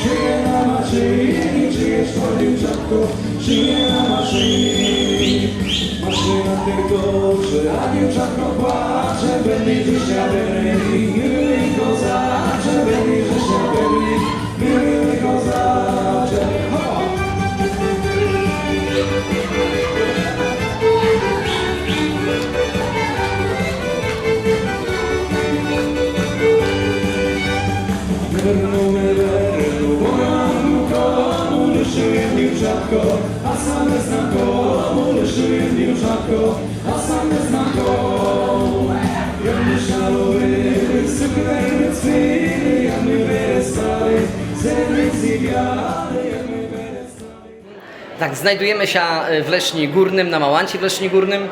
Żyję na maszynie, żyjesz w twoim czapku. Żyję na maszynie. Maszyna tylko, że a dziewczatko płacze. Będę życia pewny, tylko zaczę. Będę życia pewny, tylko zaczę. A sam nie znam komu, leszuję dziewczatko, a sam nie znam komu. Jak mnie szalowy, sukrejny cwili, jak mnie wyrestali, zerwicy wiary, jak mnie wyrestali. Tak, znajdujemy się w Lesznie Górnym, na Małancie w Lesznie Górnym.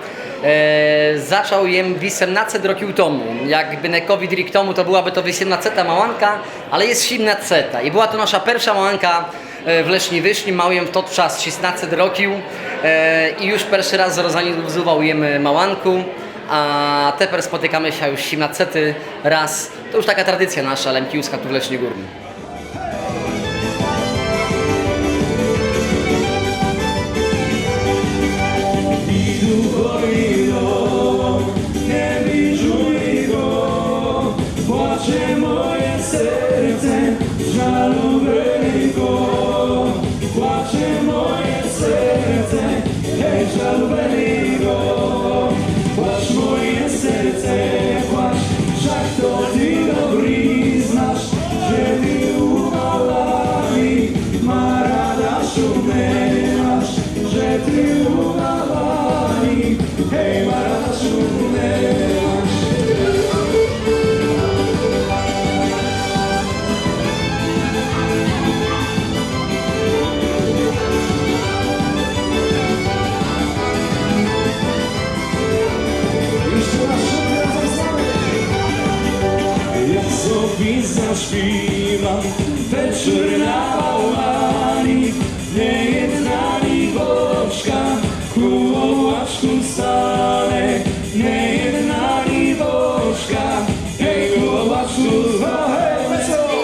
Zaczął jem 18 roków temu. Jakby nie COVID rok temu, to byłaby to 18 małanka, ale jest 17. I była to nasza pierwsza małanka w Lesznie Wysznym, małym w to czas 16 roków i już pierwszy raz zorganizował jem małanku, a teraz spotykamy się już 17 raz. To już taka tradycja nasza lemkiuska tu w Lesznie Górnym. Płacze moje serce, żalu wielko. Płacze moje serce, hej, żalu wielko. Płacz moje serce, płacz, wszak to ty dobry znasz, że ty umalami ma rada szumę masz, że ty umalami, hej, ma rada szumę masz. Sobie zaśpiewam wieczór na bałwani, nie jedna niboczka ku ołaszku stanę, nie jedna niboczka, hej, ku ołaszku, o hej, wesoło!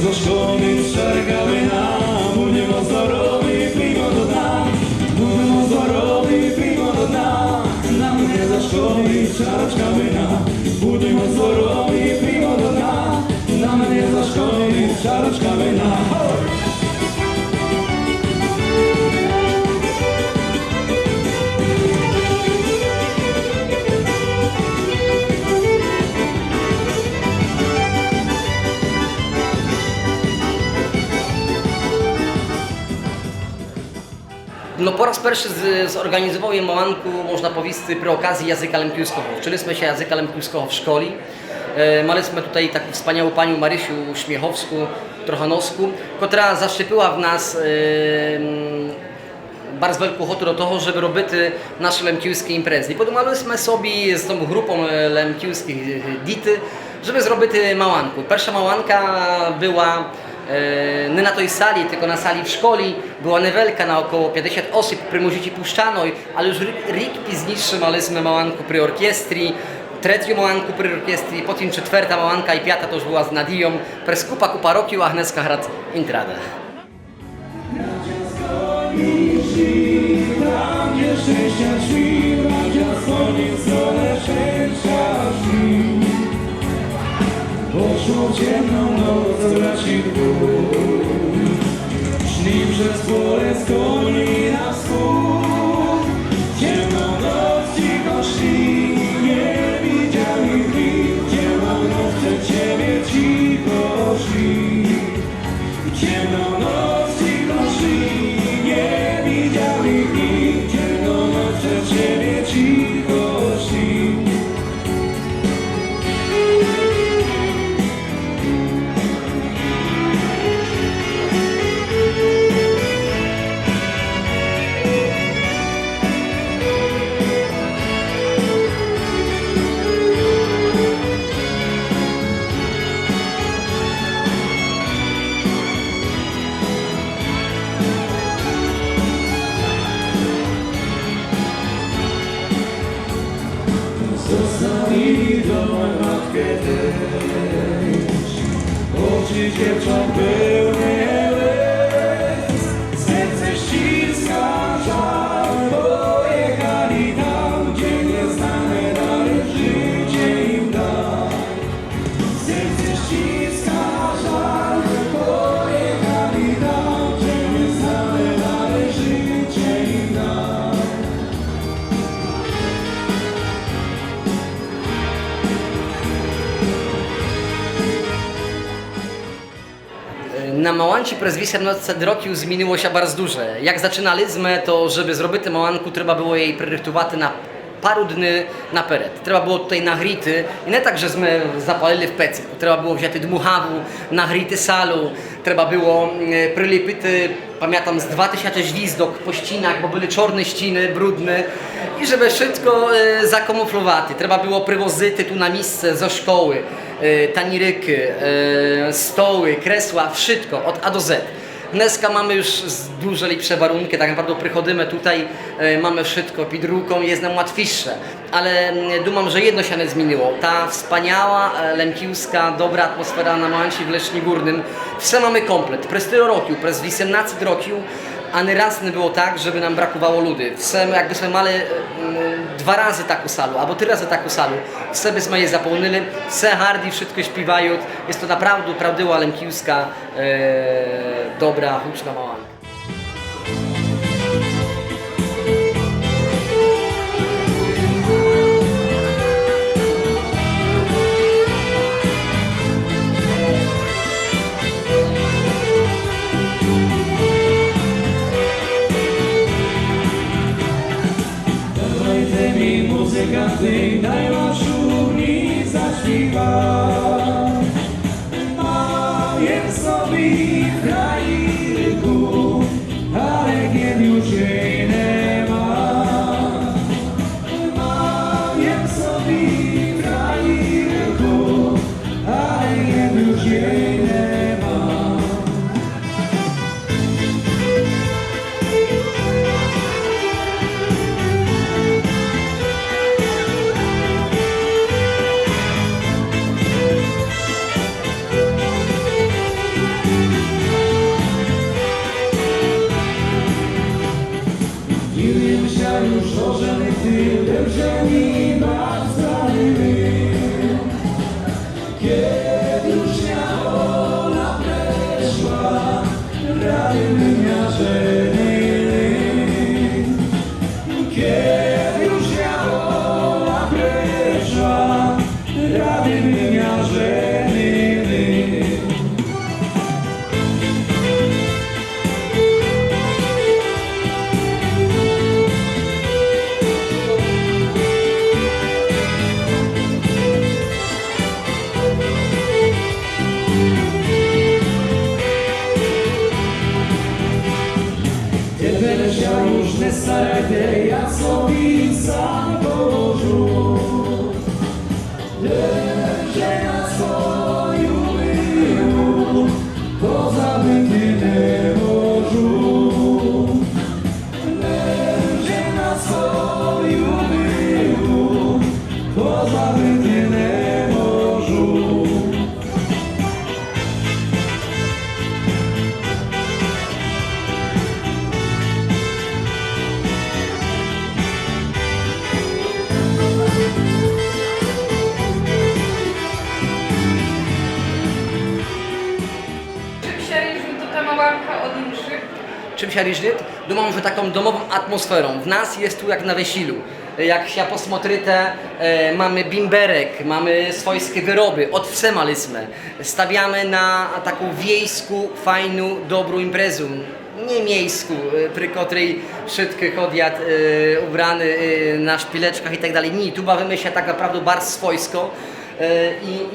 Do szkoły czekamy na, budемо zdrowi, pijmo do dna. Budемо zdrowi, pijmo do dna. Na mnie za szkoły czekamy na, budемо zdrowi, pijmo do dna. Na mnie za szkoły czekamy na. No po raz pierwszy zorganizował je małanku, można powiedzieć, przy okazji języka lemkiuskiego. Uczyliśmy się języka lemkiuskiego w szkole. Mieliśmy tutaj taką wspaniałą panią Marysiu Śmiechowską, Trochanowską, która zaszczepiła w nas bardzo wielką ochotę do tego, żeby robić nasze lemkiuskie imprezy. I podumaliśmy sobie z tą grupą lemkiuskich dity, żeby zrobić małanku. Pierwsza małanka była nie na tej sali, tylko na sali w szkole. Była niewielka, na około 50 osób, przy muzyce puszczanej, ale już rok późniejszy mieliśmy małanku przy orkiestrii, trzecią małanku przy orkiestrii, potem czwarta małanka i piąta to już była z Nadią. Przez kupa roków Agneska gra intradę. Tam gdzie szczęścia drzwi, bracia stoi w stronę szczęścia drzwi. Poszło w ciemną noc, braci dwóch. Szli przez pole z koni na wschód. Ciemną noc cicho szli, nie widzieli ich. Ciemną noc przed ciebie cicho szli. Ciemną noc cicho szli, nie widzieli ich. Ciemną noc przed ciebie cicho szli. co i dołem matkę też. Oczy dziewcząt pełne łez, serce ściska żal, pojechali tam, gdzie nieznane dalej życie im da. Serce ściska żal, pojechali tam, gdzie nieznane dalej życie im da. Na Małанці przez 18 років змінилося bardzo duże. Jak zaczynaliśmy, to żeby zrobić małanku, trzeba było jej приготувати na paru dni naперед. Треба було tutaj nagріти, і не так, żeśmy zapalili w piecyku. Треба було взяти dmuchawу, nagріти салу, треба було приліпити, pamiętam, z 2000 gwizdok po ścinach, bo były czarne ściny, brudne. I żeby wszystko zakamuflować, trzeba było przywozyć tu na miejsce ze szkoły, taniryki, stoły, kresła, wszystko od A do Z. Dneska mamy już dużo lepsze warunki, tak naprawdę przychodzimy tutaj, mamy wszystko pod ręką, jest nam łatwiejsze. Ale dumam, że jedno się nie zmieniło. Ta wspaniała, lemkiuska, dobra atmosfera na Małancie w Lesznie Górnym. Все mamy komplet. Przez tyle rokів, przez 18 rokів, ani raz nie było tak, żeby nam brakowało ludzi. Все, jakbyśmy mieli 2 razy taką salę, albo 3 razy taką salę, все byśmy je zapełnili, все hardi, wszystko śpiewają. Jest to naprawdę prawdziwa lemkiuska, dobra, huczna Małanka. Dajcie mi muzykanty, daj wam szumni zaśpiewać. Maję sobie w kraiku, ale kiedy już jej nie ma. Maję sobie w kraiku, ale kiedy już jej nie ma. Dziwię się już ożeny tyle, że mi bastali. Kiedy już ona przeszła, rady mnie żenili. Kiedy już ona przeszła, rady mnie żenili. Tebe się już nie starajte, ja sobie sam położu. Leżę na swoim myju, pozabędnym morzu. Leżę na swoim myju, pozabędnym morzu. Czym się różni to ta Małanka od innych? Czym się różni? Dumam, że taką domową atmosferą. W nas jest tu jak na wesilu. Jak się posmotryte, mamy bimberek, mamy swojskie wyroby, od wsemaliśmy. Stawiamy na taką wiejską, fajną, dobrą imprezę. Nie miejską, przy której wszystkie chodziat ubrany na szpileczkach i tak dalej. Nie, tu bawimy się tak naprawdę bardzo swojsko.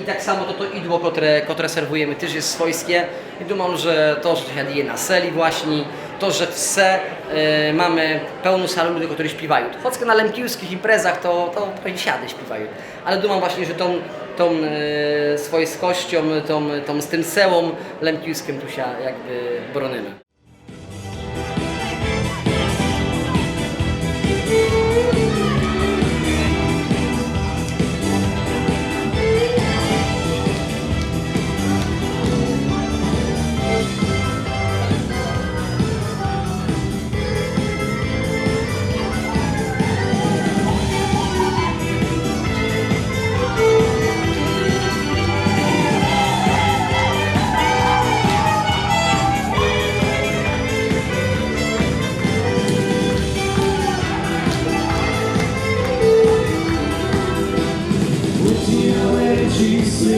I tak samo to idło, które serwujemy, też jest swojskie. I dumam, że to, że się dzieje na seli właśnie, to, że все mamy pełną salę ludzi, którzy śpiewają. Choć na lemkiuskich imprezach to siady śpiewają. Ale dumam właśnie, że tą swojskością, z tym sełą lemkiuskim tu się jakby bronimy.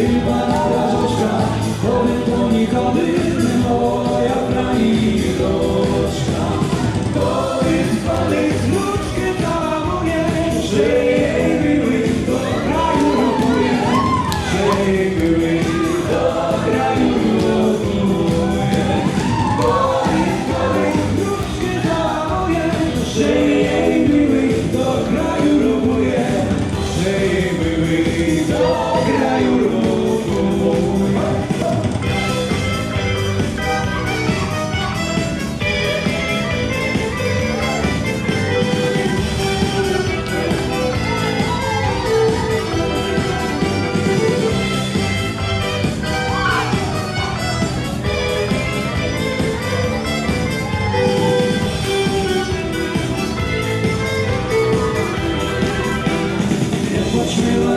sypana rzeczka, chody płoni chody, moja pani roczka. Powiedz, wnuczkę załamuje, że jej były do kraju rokuje, że jej były do kraju rokuje. Powiedz, wnuczkę załamuje, że jej były do kraju rokuje, że jej były do kraju rokuje.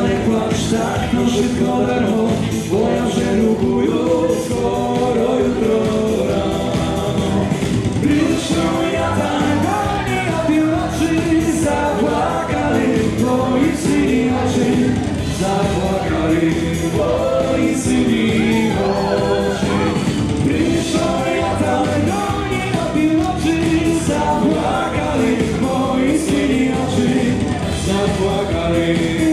Nie płacz tak, no szybko darmo, bo ja przeruchuję skoro jutro rano. Ryszą jada, goni opił oczy, zapłakali moi syni oczy, zapłakali moi syni oczy. Ryszą jada, goni opił oczy, zapłakali moi syni oczy, zapłakali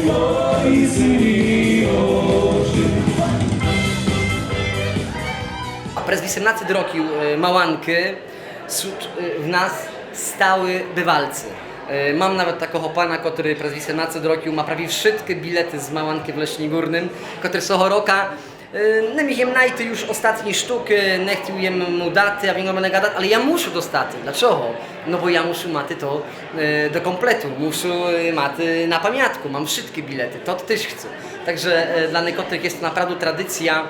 moi syni oczy. A przez 18 roków Małanki w nas stały bywalcy. Mam nawet takiego pana, który przez 18 roków ma prawie wszystkie bilety z Małanki w Leśni Górnym, który co roka nie miałem najty już ostatniej sztuki, nie chciałem mu daty, a wiem, będę gadać, ale ja muszę dostać. Dlaczego? No bo ja muszę maty to do kompletu, muszę maty na pamiątku, mam wszystkie bilety, to też chcę. Także dla niektórych jest to naprawdę tradycja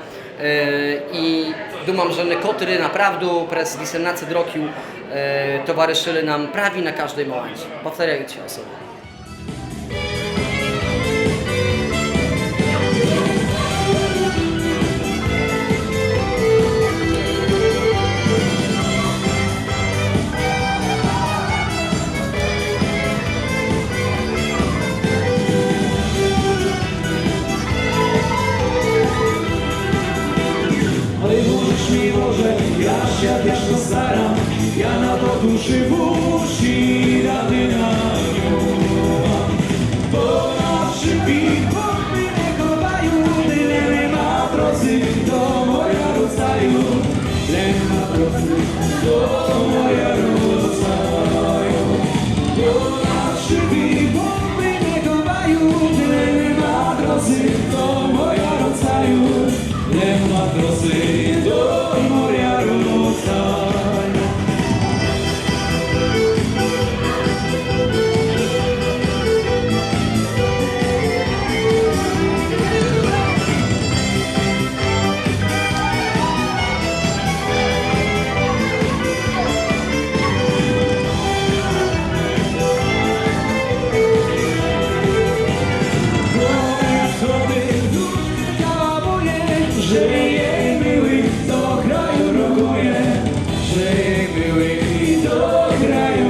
i dumam, że niektórzy naprawdę przez 18 roków towarzyszyli nam prawie na każdej Małancie, powtarzając się osobą. Ale możesz mi Boże, ja się wiesz to staram, ja na to duszy włóż i rady na nią mam. Bo na szybkich wody nie chowają, tyle ma procy, to moja rodzaju. Tyle ma procy, to moja rodzaju. Bo na szybkich wody nie chowają, tyle ma procy, to moja rodzaju. Tyle ma procy, to moja rodzaju. Że jej były do kraju rokuje, że jej były do kraju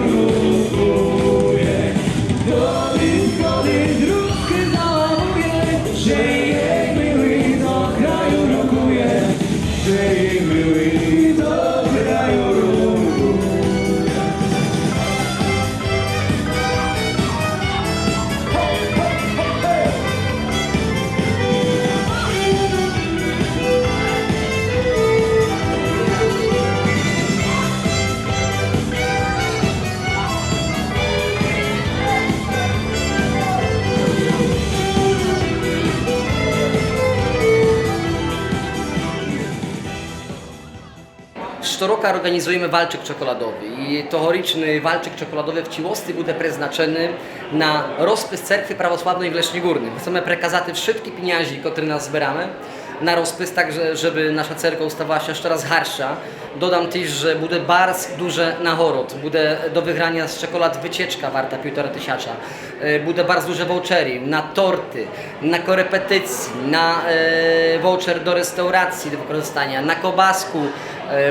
rokuje. Chody dróżkę załamuje, że jej były do kraju rokuje, że jej były do kraju rokuje. Co roku organizujemy walczyk czekoladowy i tegoroczny walczyk czekoladowy w Ciłosty będzie przeznaczony na rozpis cerkwi prawosławnej w Leśni Górnym. Chcemy przekazać wszystkie pieniądze, które nas zbieramy, na rozpis, tak żeby nasza cerkiew stawała się jeszcze raz harsza. Dodam też, że będzie bardzo duży nagród, będzie do wygrania z czekolad wycieczka warta 1500, będzie bardzo duże vouchery na torty, na korepetycji, na voucher do restauracji do wykorzystania, na kobasku,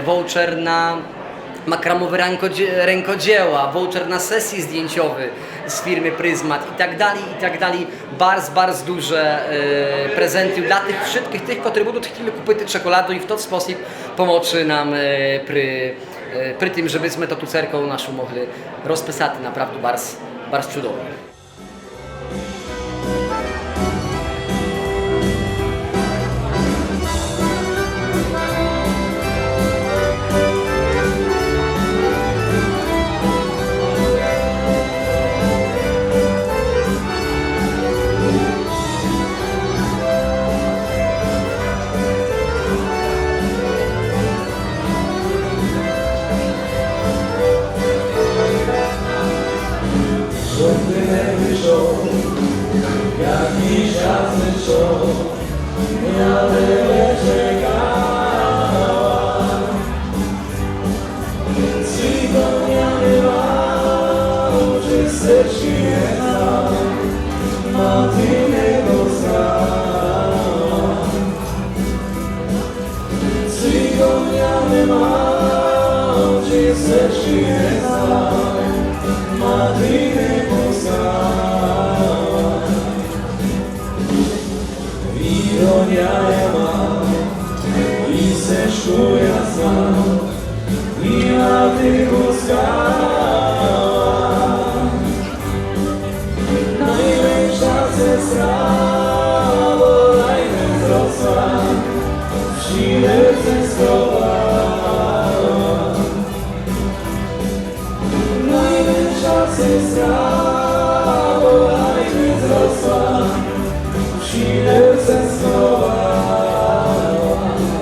voucher na makramowe rękodzieła, voucher na sesji zdjęciowy z firmy Pryzmat i tak dalej. Bardzo duże prezenty dla tych wszystkich tych, którzy będą chcieli kupić czekoladu i w ten sposób pomocy nam przy tym, żebyśmy to tu cerką naszą mogli rozpisać naprawdę bardzo cudowo. Żądny szok, jakiś jasny szok, na tyle czekałam. Cygoniany mam, czy sercznie znam, Martynego znam. Cygoniany mam, czy sercznie znam, Martyny poznam. Ironia ja mam i seszku ja znam i na tych łuskach najlepsza sestra, bo najwzrosła w sile zeskowa. Sestra, bolaj mi wzrosła, w sile zeskowała.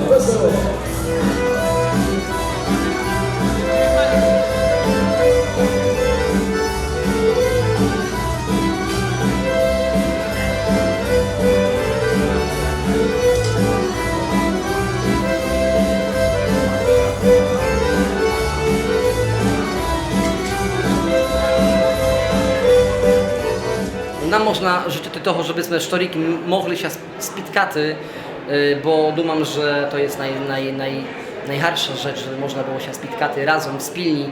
Wesoło! Nam można życzyć tego, żebyśmy sztoriki mogli się spotkać, bo dumam, że to jest najharsza rzecz, żeby można było się spotkać razem, wspólnie,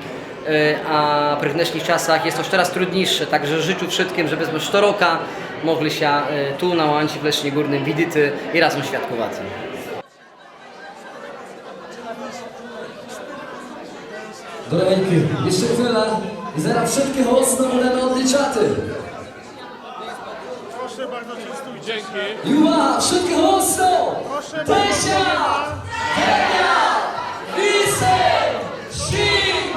a w dnešních czasach jest to coraz trudniejsze, także życzę wszystkim, żebyśmy sztoroka mogli się tu na Łanci w Lesznie Górnym widzieć i razem świadkować. Kolejki, jeszcze chwila i zaraz wszystkie mocno będziemy odliczaty. Proszę bardzo, częstuj. Dzięki. Juła, wszystkie mocno! Proszę bardzo. Tesia! Tenia! Lisy! Szyn!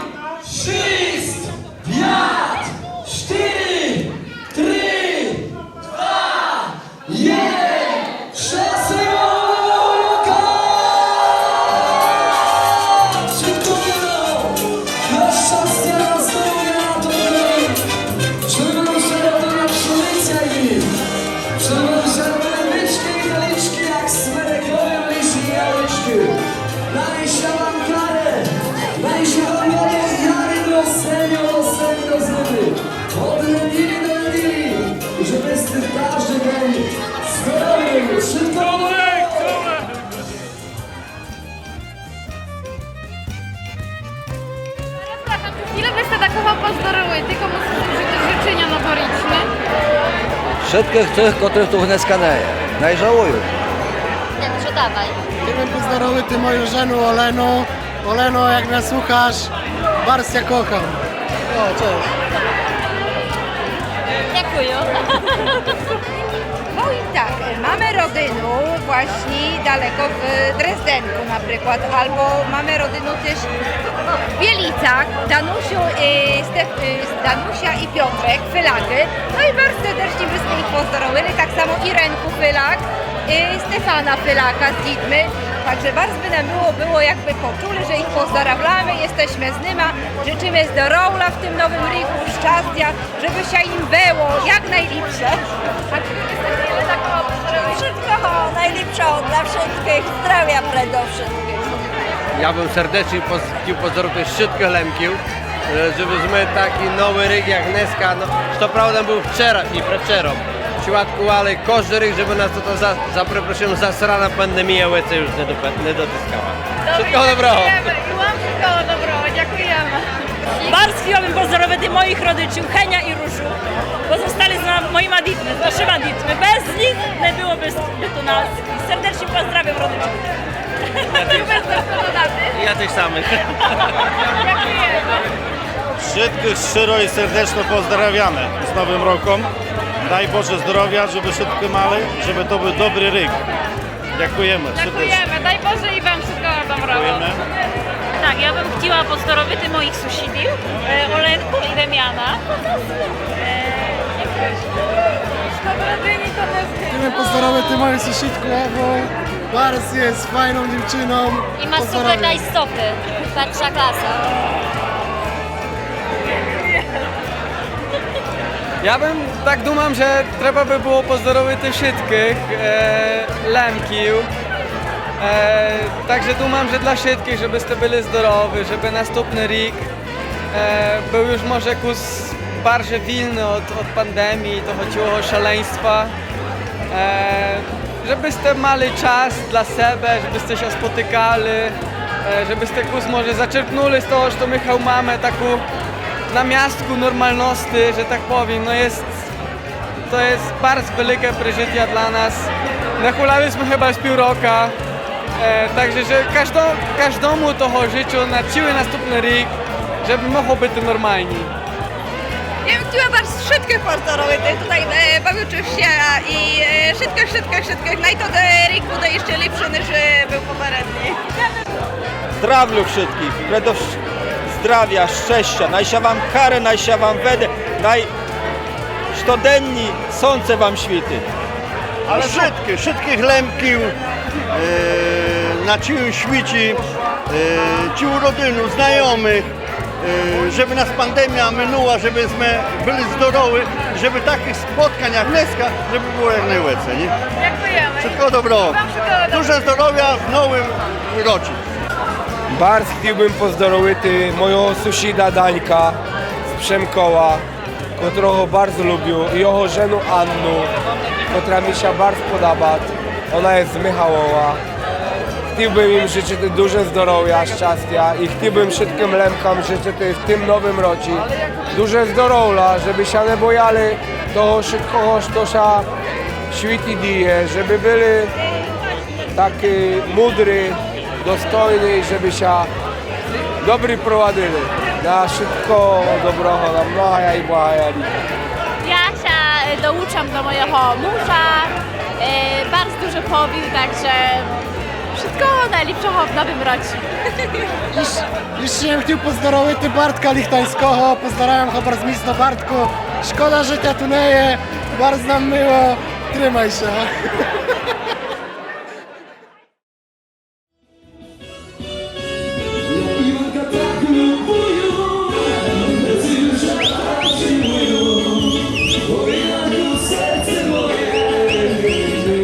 Szyst! Wiat! 4! 3! 2! 1! Szasy! Szybko wiedzą! Na szczęście, na zdrowie, na to żeby nam się robiła pszenica i żeby nam się robiły byczki i daliczki jak smerekowe liszy i jałeczki. Najsia wam karę, najsia wam jary do zemy. Od nedili do nedili, żeby z tych każdy dzień zdrowy, szybko Zapraszam, chwilę byście takowo pozdoroły, tylko muszę złożyć życzenia noworoczne. Wszystkich tych, których tu dnes kaneje. Najżałuję. Dobrze, dawaj. Chciałbym pozdrowić ty moją żonę Olenu. Oleno, jak mnie słuchasz, bardzo cię kocham. O, cześć. Dziękuję. No i tak, mamy rodzinę właśnie daleko w Drezdenku na przykład, albo mamy rodzinę też w Bielicach, Danusia i Piotrek, Fylaki. No i bardzo serdecznie byśmy ich pozdrowili, tak samo Irenku Fylak, Stefana Fylaka z dziećmi. Także bardzo by nam było jakby poczuli, że ich pozdrawiamy, jesteśmy z nimi, życzymy zdrowia w tym nowym roku, szczęścia, żeby się im było jak najlepsze. Wszystkiego najlepszego dla wszystkich, zdrowia przede wszystkim. Ja bym serdecznie chciał pozdrowić wszystkich Lemkiów, żebyśmy taki nowy ryk jak dneska, no, co prawda był wczoraj i przedwczoraj, w przypadku ale kożerych, żeby nas to za przeproszeniem zasrana pandemia łece już nie dotyskała. Wszystkiego dobrego. I wam wszystkiego dobrego, dziękujemy. Bardzo chciałabym pozdrowić moich rodziców, Henia i Różu, bo zostali z moimi dziećmi, z naszymi dziećmi. Bez nich nie byłoby tu nas. Serdecznie pozdrawiam rodziców. Ja tych samych. Wszystkich szczero i serdecznie pozdrawiamy z Nowym Rokiem. Daj Boże zdrowia, żeby wszystko mali, żeby to był dobry ryk. Dziękujemy. Dziękujemy, daj Boże i wam wszystkiego dobrego. Dziękujemy. Tak, ja bym chciała pozdrowić moich sąsiadów, Olenku i Demiana. Chcemy pozdrowić moją sąsiadkę Ewą. Bardzo jest fajną dziewczyną. I ma super najstopy, patrza klasa. Ja bym tak думам, że trzeba by było pozdrowić wszystkich Lemkił. Także думам, że dla wszystkich, żebyście byli zdrowi, żeby następny rok był już może kus bardziej wolny od pandemii, to chodziło o szaleństwa. Żebyście mieli czas dla siebie, żebyście się spotykali, żebyście kus może zaczerpnuli z tego, że my mamy taką na miastku normalności, że tak powiem, no to jest bardzo wielkie przeżycie dla nas. Nachulaliśmy chyba z pół roku, także że każdemu toho życzę na cały następny rok, żeby mogło być normalnie. Ja bym chciała bardzo wszystkich pozdrowić tutaj bawiuчих się i wszystkich. No i to ryk będzie jeszcze lepszy niż był poprzedni. Zdrowiu wszystkich, przede zdrowia, szczęścia, najsia wam karę, najsia wam wedę, codziennie słońce wam świeci. Ale wszystkich Lemkił na całym świecie, całą rodzinę, znajomych, żeby nas pandemia minęła, żebyśmy byli zdrowi, żeby takich spotkań jak dneska, żeby było jak najlepiej, nie? Dziękujemy. Wszystkiego dobrego. Dużo zdrowia w nowym roku. Bardzo chciałbym pozdrowić moją sąsiada Dańka z Przemkoła, którego bardzo lubię, i jego żonę Annu, która mi się bardzo podoba. Ona jest z Michałowa. Chciałbym im życzyć dużo zdrowia, szczęścia i chciałbym wszystkim Lemkom życzyć w tym nowym roku dużo zdrowia, żeby się nie bojali toho wszystkiego, co się w świecie dzieje, żeby byli taki mądrzy, dostojni, żeby się dobry prowadzili. Na wszystko dobrego, na mnoga i błaga. Ja się dołączam do mojego męża, bardzo dużo powił, także wszystkiego najlepszego w nowym roku. Jeszcze chciał pozdrowić Bartka Lichtańskiego, pozdrawiam go bardzo mocno Bartku. Szkoda, że cię tu nie je, bardzo nam miło, trzymaj się. Iwanka tak lubują, lecimy się tak przyjmują. O Iwanku serce moje,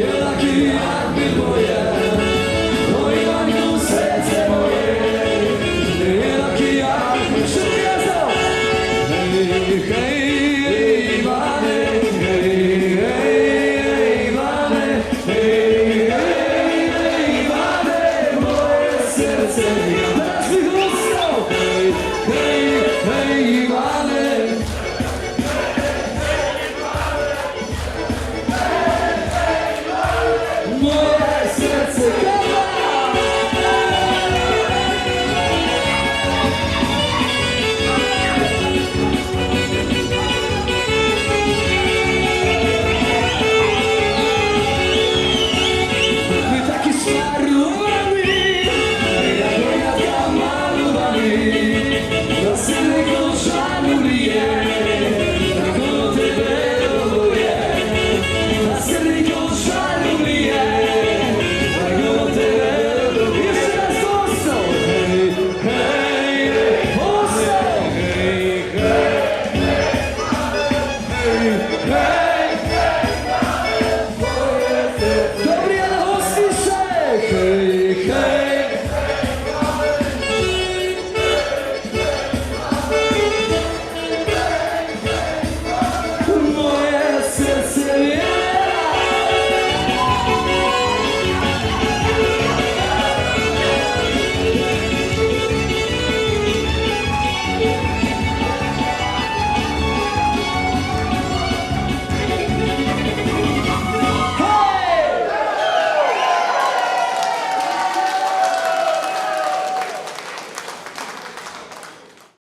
ja taki jakby moje. O Iwanku serce moje, ja taki jakby przyjazał. Hej, hej, Iwane, hej, hej, Iwane, hej, hej, Iwane, moje serce moje. Hey!